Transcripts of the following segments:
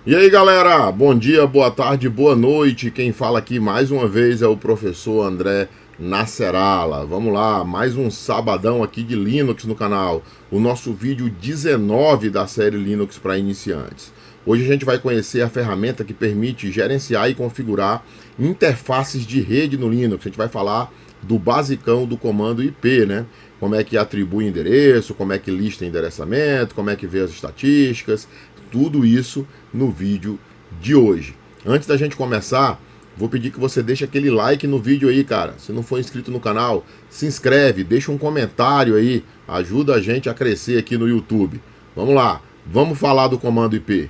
E aí galera, bom dia, boa tarde, boa noite. Quem fala aqui mais uma vez é o professor André Nasserala. Vamos lá, mais um sabadão aqui de Linux no canal. O nosso vídeo 19 da série Linux para iniciantes. Hoje a gente vai conhecer a ferramenta que permite gerenciar e configurar interfaces de rede no Linux. A gente vai falar do basicão do comando IP, né? Como é que atribui endereço, como é que lista endereçamento, como é que vê as estatísticas, tudo isso no vídeo de hoje. Antes da gente começar, vou pedir que você deixe aquele like no vídeo aí, cara. Se não for inscrito no canal, se inscreve, deixa um comentário aí, ajuda a gente a crescer aqui no YouTube. Vamos lá, vamos falar do comando IP.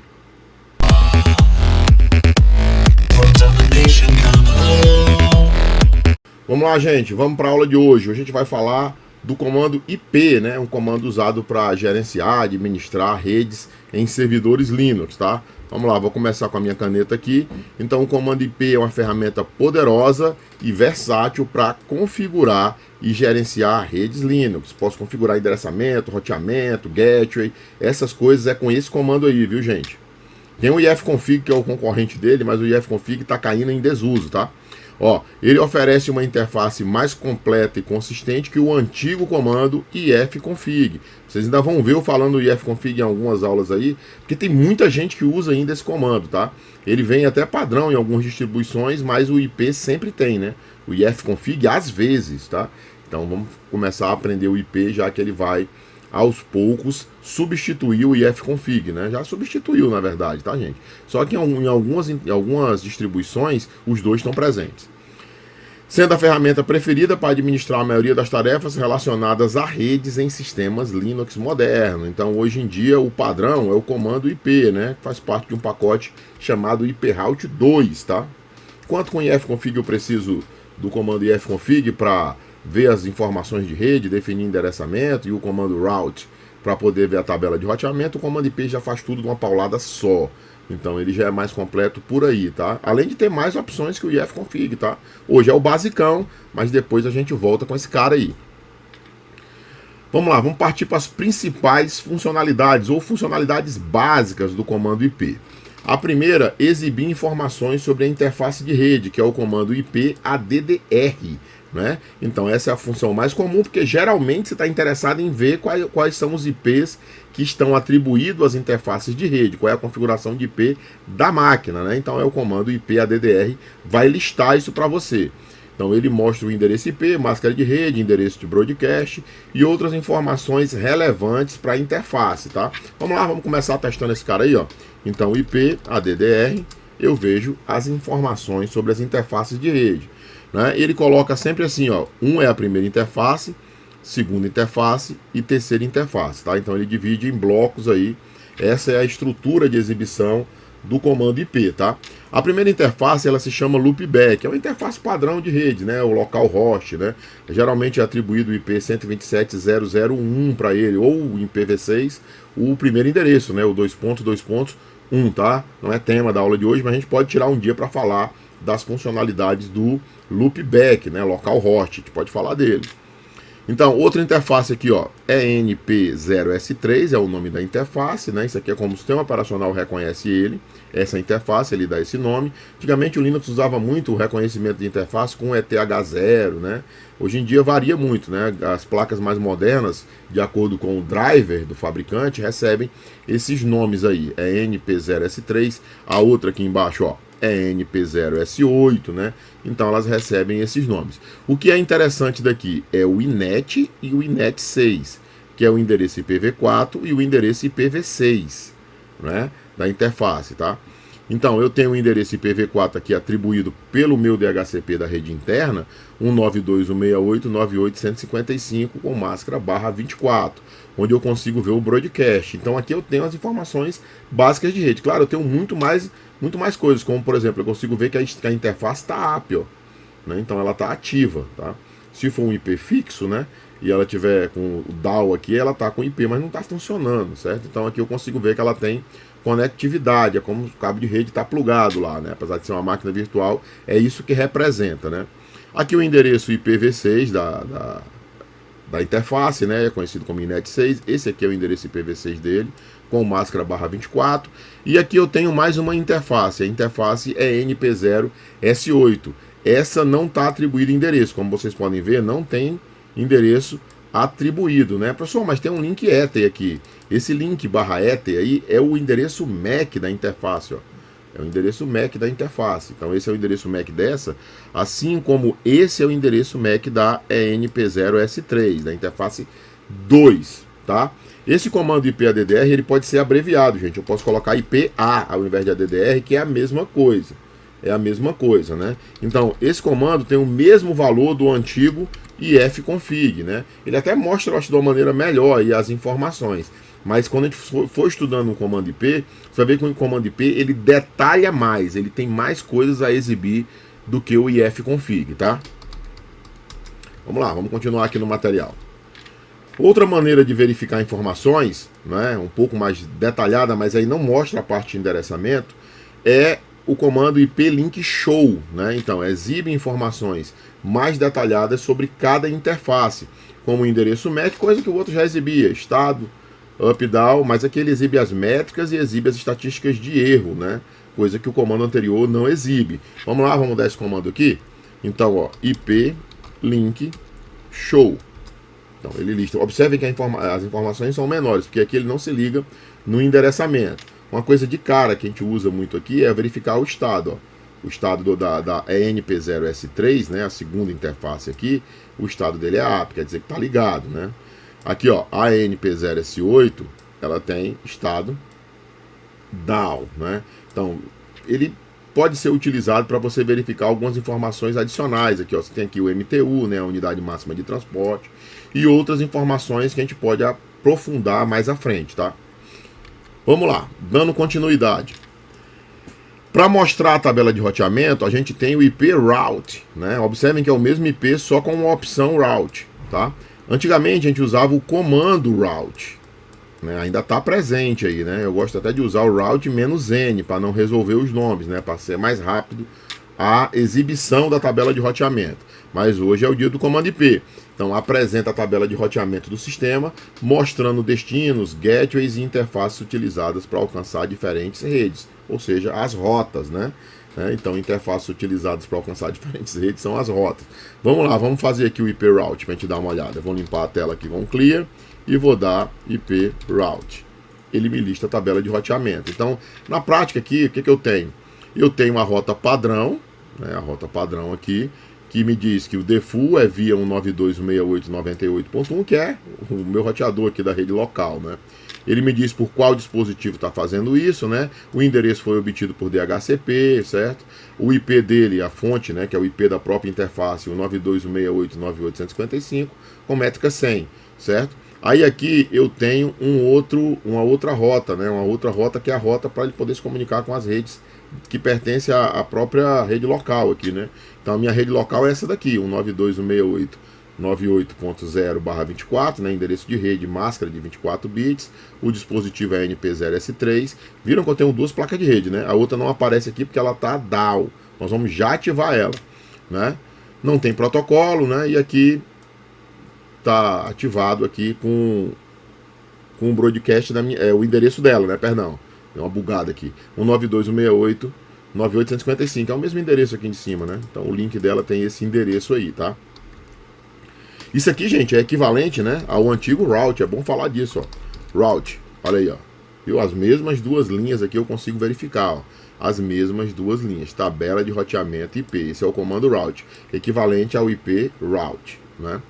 Vamos lá, gente, vamos para a aula de hoje. Hoje a gente vai falar do comando IP, né? Um comando usado para gerenciar, administrar redes em servidores Linux, tá? Vamos lá, vou começar com a minha caneta aqui. Então, o comando IP é uma ferramenta poderosa e versátil para configurar e gerenciar redes Linux. Posso configurar endereçamento, roteamento, gateway, essas coisas é com esse comando aí, viu, gente? Tem o ifconfig, que é o concorrente dele, mas o ifconfig está caindo em desuso, tá? Ó, ele oferece uma interface mais completa e consistente que o antigo comando ifconfig. Vocês ainda vão ver eu falando ifconfig em algumas aulas aí, porque tem muita gente que usa ainda esse comando, tá? Ele vem até padrão em algumas distribuições, mas o IP sempre tem, né? O ifconfig às vezes, tá? Então vamos começar a aprender o IP, já que ele vai aos poucos substituir o ifconfig, né? Já substituiu, na verdade, tá, gente? Só que em algumas distribuições, os dois estão presentes. Sendo a ferramenta preferida para administrar a maioria das tarefas relacionadas a redes em sistemas Linux modernos. Então, hoje em dia, o padrão é o comando IP, né? Que faz parte de um pacote chamado IProute 2, tá? Quanto com o ifconfig eu preciso do comando ifconfig para ver as informações de rede, definir endereçamento, e o comando route para poder ver a tabela de roteamento. O comando IP já faz tudo de uma paulada só. Então ele já é mais completo por aí, tá? Além de ter mais opções que o ifconfig, tá? Hoje é o basicão, mas depois a gente volta com esse cara aí. Vamos lá, vamos partir para as principais funcionalidades ou funcionalidades básicas do comando IP. A primeira, exibir informações sobre a interface de rede, que é o comando IP ADDR. Né? Então essa é a função mais comum, porque geralmente você está interessado em ver quais são os IPs que estão atribuídos às interfaces de rede, qual é a configuração de IP da máquina, né? Então é o comando IP ADDR, vai listar isso para você. Então ele mostra o endereço IP, máscara de rede, endereço de broadcast e outras informações relevantes para a interface, tá? Vamos lá, vamos começar testando esse cara aí, ó. Então IP ADDR, eu vejo as informações sobre as interfaces de rede. Né? Ele coloca sempre assim, ó, é a primeira interface, segunda interface e terceira interface, tá? Então ele divide em blocos aí. Essa é a estrutura de exibição do comando IP, tá? A primeira interface, ela se chama loopback, é uma interface padrão de rede, né? O localhost, né? Geralmente é atribuído o IP 127.0.0.1 para ele, ou em IPv6, o primeiro endereço, né? O 2.2.1, tá? Não é tema da aula de hoje, mas a gente pode tirar um dia para falar das funcionalidades do loopback, né, localhost, a gente pode falar dele. Então, outra interface aqui, ó, ENP0S3 é o nome da interface, né? Isso aqui é como o sistema operacional reconhece ele, essa interface, ele dá esse nome. Antigamente o Linux usava muito o reconhecimento de interface com ETH0, né? Hoje em dia varia muito, né? As placas mais modernas, de acordo com o driver do fabricante, recebem esses nomes aí, é ENP0S3, a outra aqui embaixo, ó, é NP0S8, né? Então elas recebem esses nomes. O que é interessante daqui é o INET e o INET6, que é o endereço IPv4 e o endereço IPv6, né? Da interface, tá? Então eu tenho o endereço IPv4 aqui atribuído pelo meu DHCP da rede interna, 192.168.98.155 com máscara /24, onde eu consigo ver o broadcast. Então aqui eu tenho as informações básicas de rede. Claro, eu tenho muito mais coisas, como por exemplo, eu consigo ver que a interface está up, ó, né? Então ela está ativa, tá? Se for um IP fixo, né, e ela tiver com o DAO aqui, ela está com IP, mas não está funcionando, certo? Então aqui eu consigo ver que ela tem conectividade, é como o cabo de rede está plugado lá, né? Apesar de ser uma máquina virtual, é isso que representa, né? Aqui o endereço IPv6 da interface, né? É conhecido como INET6. Esse aqui é o endereço IPv6 dele, com máscara /24. E aqui eu tenho mais uma interface. A interface é NP0S8. Essa não está atribuído endereço. Como vocês podem ver, não tem endereço atribuído, né? Professor, mas tem um link ETH aqui. Esse link /ETH aí é o endereço MAC da interface, ó. É o endereço MAC da interface. Então esse é o endereço MAC dessa, assim como esse é o endereço MAC da ENP0S3, da interface 2, tá? Esse comando IP ADDR, ele pode ser abreviado, gente. Eu posso colocar IPA ao invés de ADDR, que é a mesma coisa. É a mesma coisa, né? Então, esse comando tem o mesmo valor do antigo ifconfig, né? Ele até mostra, eu acho, de uma maneira melhor aí as informações. Mas quando a gente for estudando um comando IP, você vai ver que o comando IP, ele detalha mais, ele tem mais coisas a exibir do que o ifconfig, tá? Vamos lá, vamos continuar aqui no material. Outra maneira de verificar informações, né, um pouco mais detalhada, mas aí não mostra a parte de endereçamento, é o comando IP link show, né? Então, exibe informações mais detalhadas sobre cada interface, como o endereço MAC, coisa que o outro já exibia, estado, up, down, mas aqui ele exibe as métricas e exibe as estatísticas de erro, né? Coisa que o comando anterior não exibe. Vamos lá, vamos dar esse comando aqui. Então, ó, IP link show. Então, ele lista. Observem que as informações são menores, porque aqui ele não se liga no endereçamento. Uma coisa de cara que a gente usa muito aqui é verificar o estado. Ó. O estado da ENP0S3, né, a segunda interface aqui, o estado dele é up, quer dizer que está ligado, né? Aqui, ó, a ENP0S8, ela tem estado down, né? Então, ele pode ser utilizado para você verificar algumas informações adicionais. Aqui, ó, você tem aqui o MTU, né, a unidade máxima de transporte, e outras informações que a gente pode aprofundar mais à frente, tá? Vamos lá, dando continuidade. Para mostrar a tabela de roteamento, a gente tem o IP route, né? Observem que é o mesmo IP, só com uma opção route, tá? Antigamente a gente usava o comando route, né? Ainda está presente aí, né? Eu gosto até de usar o route -n para não resolver os nomes, né? Para ser mais rápido a exibição da tabela de roteamento. Mas hoje é o dia do comando IP. Então apresenta a tabela de roteamento do sistema, mostrando destinos, gateways e interfaces utilizadas para alcançar diferentes redes, ou seja, as rotas, né? Então, interfaces utilizadas para alcançar diferentes redes são as rotas. Vamos lá, vamos fazer aqui o IP route para a gente dar uma olhada. Eu vou limpar a tela aqui com o clear e vou dar IP route. Ele me lista a tabela de roteamento. Então, na prática aqui, o que eu tenho? Eu tenho a rota padrão, né, a rota padrão aqui, que me diz que o default é via 192.168.98.1, que é o meu roteador aqui da rede local, né? Ele me diz por qual dispositivo está fazendo isso, né? O endereço foi obtido por DHCP, certo? O IP dele, a fonte, né, que é o IP da própria interface, o 92.168.98.155, com métrica 100, certo? Aí aqui eu tenho uma outra rota, né? Uma outra rota que é a rota para ele poder se comunicar com as redes que pertencem à própria rede local aqui, né? Então a minha rede local é essa daqui, 192.168.98.0/24, né? Endereço de rede, máscara de 24 bits, o dispositivo é NP0S3. Viram que eu tenho duas placas de rede, né? A outra não aparece aqui porque ela está down. Nós vamos já ativar ela, né? Não tem protocolo, né? E aqui está ativado aqui com o broadcast o endereço dela, né? Perdão, deu uma bugada aqui. 192.168.98.155, é o mesmo endereço aqui em cima, né? Então o link dela tem esse endereço aí, tá? Isso aqui, gente, é equivalente, né, ao antigo route. É bom falar disso, ó. Route, olha aí, ó. Viu? As mesmas duas linhas aqui eu consigo verificar, ó. As mesmas duas linhas, tabela de roteamento IP. Esse é o comando route, equivalente ao IP route, né?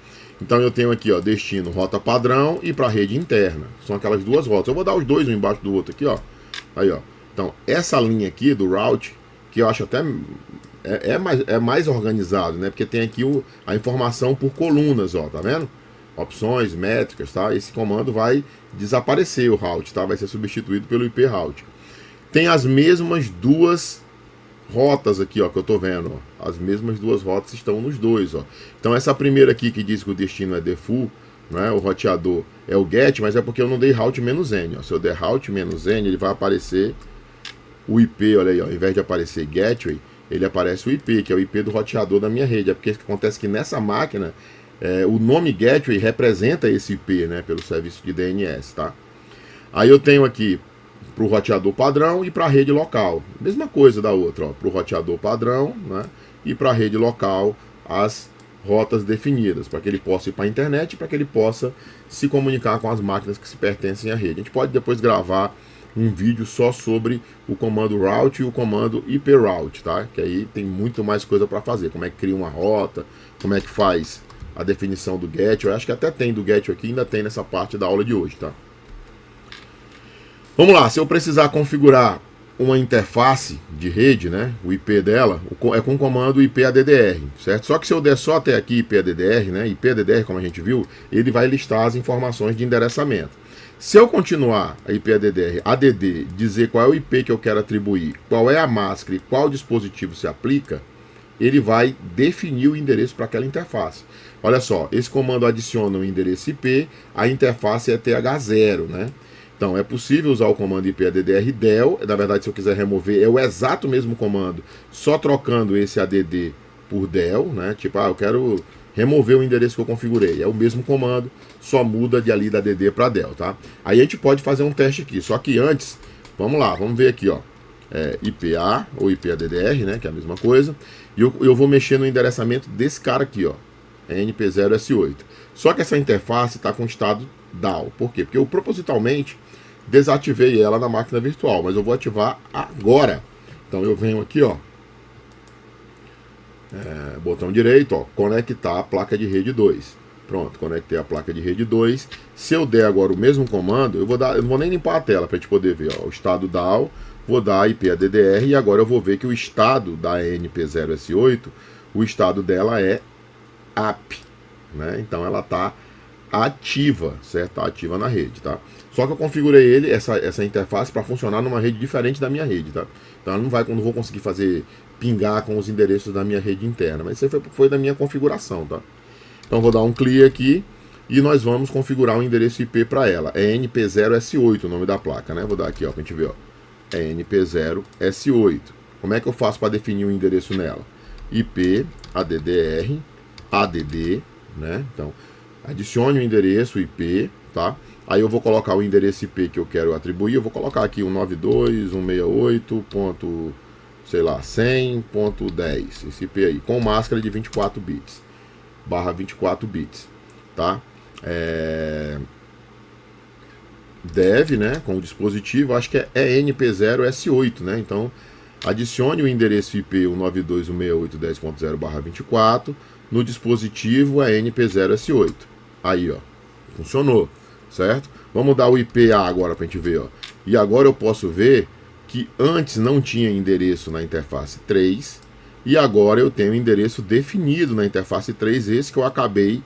Então eu tenho aqui, ó, destino, rota padrão e para rede interna. São aquelas duas rotas. Eu vou dar os dois um embaixo do outro aqui, ó. Aí, ó. Então, essa linha aqui do route, que eu acho até é mais organizado, né? Porque tem aqui a informação por colunas, ó, tá vendo? Opções, métricas, tá? Esse comando vai desaparecer o route, tá? Vai ser substituído pelo IP route. Tem as mesmas duas rotas aqui, ó, que eu tô vendo, ó. As mesmas duas rotas estão nos dois, ó. Então essa primeira aqui que diz que o destino é default, né? O roteador é o get, mas é porque eu não dei route -n, ó. Se eu der route -n, ele vai aparecer o IP, olha aí, ó. Ao invés de aparecer gateway, ele aparece o IP, que é o IP do roteador da minha rede. É porque acontece que nessa máquina, o nome gateway representa esse IP, né, pelo serviço de DNS, tá? Aí eu tenho aqui para o roteador padrão e para a rede local. Mesma coisa da outra, para o roteador padrão, né, e para a rede local as rotas definidas, para que ele possa ir para a internet e para que ele possa se comunicar com as máquinas que se pertencem à rede. A gente pode depois gravar um vídeo só sobre o comando route e o comando IP route, tá? Que aí tem muito mais coisa para fazer, como é que cria uma rota, como é que faz a definição do get. Eu acho que até tem do get aqui, ainda tem nessa parte da aula de hoje, tá? Vamos lá, se eu precisar configurar uma interface de rede, né, o IP dela, é com o comando IPADDR, certo? Só que se eu der só até aqui IPADDR, né, IPADDR, como a gente viu, ele vai listar as informações de endereçamento. Se eu continuar a IPADDR, ADD, dizer qual é o IP que eu quero atribuir, qual é a máscara e qual dispositivo se aplica, ele vai definir o endereço para aquela interface. Olha só, esse comando adiciona o endereço IP, a interface é TH0, né? Então, é possível usar o comando IPADDR del. Na verdade, se eu quiser remover, é o exato mesmo comando, só trocando esse ADD por del, né? Tipo, eu quero remover o endereço que eu configurei. É o mesmo comando, só muda de ali da ADD para del, tá? Aí a gente pode fazer um teste aqui. Só que antes, vamos lá, vamos ver aqui, ó. IPA ou IPADDR, né? Que é a mesma coisa. E eu vou mexer no endereçamento desse cara aqui, ó. NP0S8. Só que essa interface está com estado DAO. Por quê? Porque eu propositalmente desativei ela na máquina virtual, mas eu vou ativar agora. Então eu venho aqui, ó, botão direito, ó, conectar a placa de rede 2. Pronto, conectei a placa de rede 2. Se eu der agora o mesmo comando, eu não vou nem limpar a tela para a gente poder ver, ó, o estado DAO, vou dar IPADDR e agora eu vou ver que o estado da NP0S8, o estado dela é app, né? Então ela está ativa, certo? Tá ativa na rede, tá? Só que eu configurei essa interface para funcionar numa rede diferente da minha rede, tá? Então não vou conseguir fazer pingar com os endereços da minha rede interna, mas isso foi da minha configuração, tá? Então vou dar um clear aqui e nós vamos configurar o endereço IP para ela. É NP0S8 o nome da placa, né? Vou dar aqui, ó, pra gente ver, ó. É NP0S8. Como é que eu faço para definir o endereço nela? IP, ADDR, ADD, né? Então, adicione o endereço IP, tá? Aí eu vou colocar o endereço IP que eu quero atribuir. Eu vou colocar aqui 192.168.100.10. Esse IP aí, com máscara de 24 bits. Barra 24 bits, tá? Deve, né? Com o dispositivo, acho que é NP0S8, né? Então, adicione o endereço IP 192.168.10.0/24. No dispositivo é NP0S8. Aí, ó, funcionou, certo? Vamos dar o IPA agora para a gente ver, ó. E agora eu posso ver que antes não tinha endereço na interface 3 e agora eu tenho endereço definido na interface 3, esse que eu acabei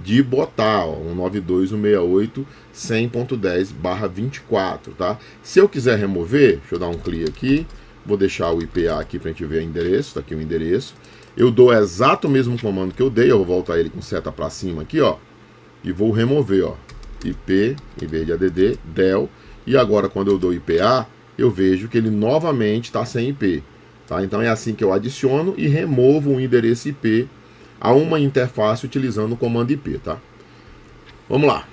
de botar, ó, 192.168.100.10/24, tá? Se eu quiser remover, deixa eu dar um clique aqui, vou deixar o IPA aqui para a gente ver o endereço, tá aqui o endereço. Eu dou o exato mesmo comando que eu dei, eu vou voltar ele com seta para cima aqui, ó, e vou remover, ó, IP, em vez de ADD, del, e agora quando eu dou IPA, eu vejo que ele novamente está sem IP, tá? Então é assim que eu adiciono e removo um endereço IP a uma interface utilizando o comando IP, tá? Vamos lá.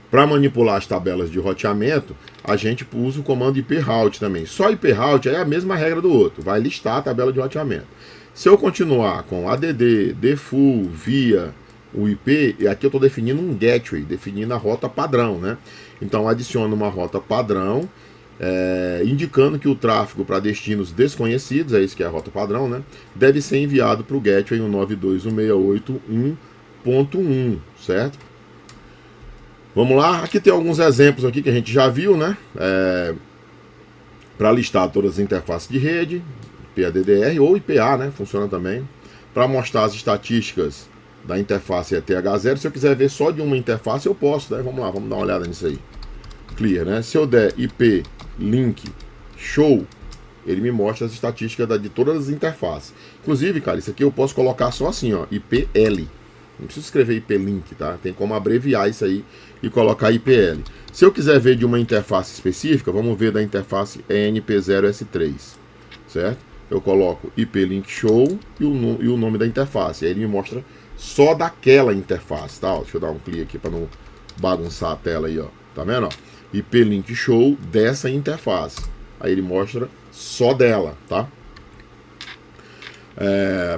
Para manipular as tabelas de roteamento, a gente usa o comando IP route também. Só IP route é a mesma regra do outro, vai listar a tabela de roteamento. Se eu continuar com ADD, default, via o IP, e aqui eu estou definindo um gateway, definindo a rota padrão, né? Então adiciono uma rota padrão, indicando que o tráfego para destinos desconhecidos, é isso que é a rota padrão, né? Deve ser enviado para o gateway 192.168.1.1, certo? Vamos lá, aqui tem alguns exemplos aqui que a gente já viu, né? Para listar todas as interfaces de rede, IPADDR ou IPA, né? Funciona também. Para mostrar as estatísticas da interface TH0, se eu quiser ver só de uma interface, eu posso, né? Vamos lá, vamos dar uma olhada nisso aí. Clear, né? Se eu der IP link show, ele me mostra as estatísticas de todas as interfaces. Inclusive, cara, isso aqui eu posso colocar só assim, ó, IPL. Não preciso escrever IP link, tá? Tem como abreviar isso aí e colocar IPL. Se eu quiser ver de uma interface específica, vamos ver da interface NP0S3, certo? Eu coloco IP link show e o nome da interface. Aí ele me mostra só daquela interface, tá? Deixa eu dar um clique aqui para não bagunçar a tela aí, ó. Tá vendo? Ó? IP Link Show dessa interface. Aí ele mostra só dela, tá?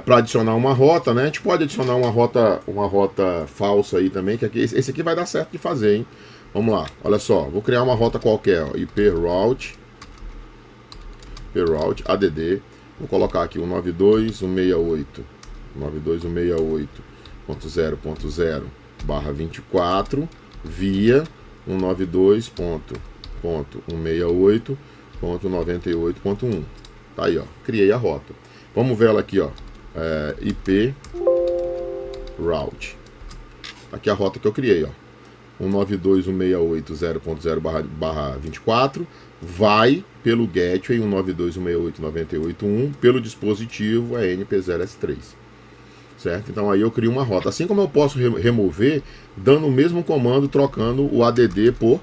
Para adicionar uma rota, né? A gente pode adicionar uma rota falsa aí também, que aqui, esse aqui vai dar certo de fazer, hein? Vamos lá, olha só, vou criar uma rota qualquer, ó, IP route add, vou colocar aqui o 92.168.0.0/24 via 192.168.98.1. Tá aí, ó, criei a rota. Vamos ver ela aqui, ó, IP route. Aqui a rota que eu criei, ó, 192.168.0.0/24 vai pelo gateway 192.168.98.1 pelo dispositivo NP0S3, certo? Então aí eu crio uma rota. Assim como eu posso remover dando o mesmo comando, trocando o ADD por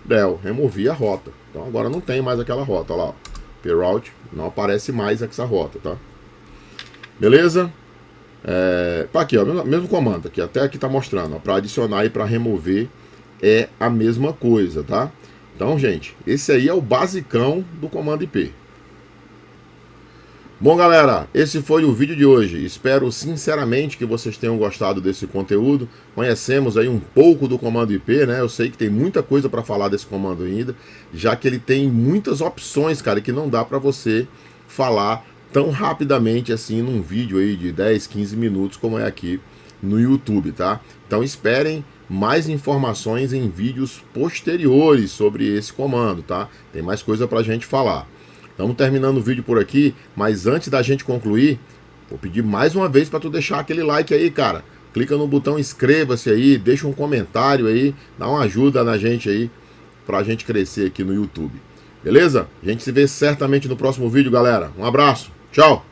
del, removi a rota. Então agora não tem mais aquela rota, olha lá, route, não aparece mais essa rota, tá? Beleza? Aqui, ó, mesmo comando aqui, até aqui tá mostrando, para adicionar e para remover é a mesma coisa, tá? Então, gente, esse aí é o basicão do comando IP. Bom, galera, esse foi o vídeo de hoje. Espero sinceramente que vocês tenham gostado desse conteúdo. Conhecemos aí um pouco do comando IP, né? Eu sei que tem muita coisa para falar desse comando ainda, já que ele tem muitas opções, cara, que não dá para você falar tão rapidamente assim num vídeo aí de 10, 15 minutos como é aqui no YouTube, tá? Então esperem mais informações em vídeos posteriores sobre esse comando, tá? Tem mais coisa pra gente falar. Estamos terminando o vídeo por aqui, mas antes da gente concluir, vou pedir mais uma vez para tu deixar aquele like aí, cara. Clica no botão inscreva-se aí, deixa um comentário aí, dá uma ajuda na gente aí, pra gente crescer aqui no YouTube. Beleza? A gente se vê certamente no próximo vídeo, galera. Um abraço. Tchau!